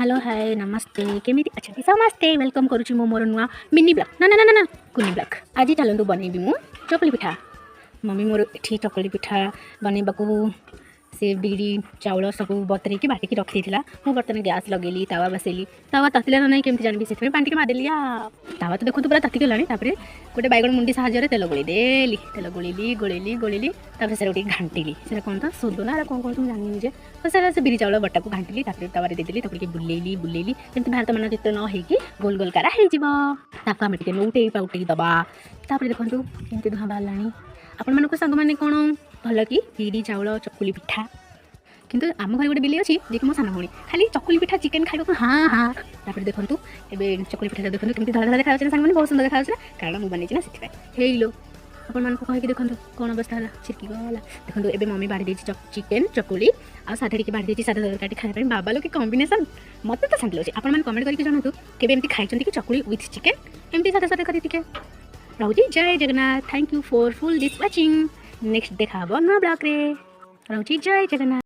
Hello hi नमस्ते केमी अच्छा समस्ते वेलकम करुँच मो मोर नुआ मिनी ब्लॉग ना ना ना ना कुनी ब्लॉग आज चलतु बनैबी मु चकली पिठा मम्मी मोर एठी चकली पिठा बनैबाकू से बिरी चाउल सब बतरेकी बाटिकी रखी मु बर्तन गैस लगेली तावा बसैली तावा तातिला ना नहीं केमती जानबी से पानी मारदेली तावा तो देखो पूरा ताति गलानी गोटे बैगण मुंडी साहाଯ୍य तेल गोलेदेली तेल गोलेली गोलेली गोलेली से गोटे घांटिली से कौन तो सोदना कौन कौन जानी मुझे तो से बिरी चाउल बटा को घांटिली तावा देदेली बुलेली बुलेली जमी भारत मान चित्र न होगी गोल गोल कारा हो आम टे नौटे पाउटे दबा देखो केमती धुआं बाहर आपण मानक सांग मैंने कौन भल कि बिरी चाउल चकुली पिठा किंतु आम घर गोटे बिल्ली अच्छी जी मो सान भाई खाली चकुली पिठा चिकेन खाइबा हाँ हाँ देखो ए चकुली पिठा देखो केमती धला धला देखा सांग बहुत सुंदर देखा कारण मुझे बनी ना से लो आपण मान कहीकि देखो कौन अवस्था है छिटकी गला देखो ए मम्मी बाढ़ी देती चिकेन चकुली आ साधा टी बाढ़ी देती साधा तरकारी खाने बाबा लोग कॉम्बिनेशन मत तो शांति लगे आप कमेंट करके जानतु केबे एमती खाई कि चकुली विथ चिकेन एमती साधा साधा करके रोजी जय Jagannath thank you for full this watching next देखा नुआ ब्लॉग रे रोजी जय जगन्नाथ।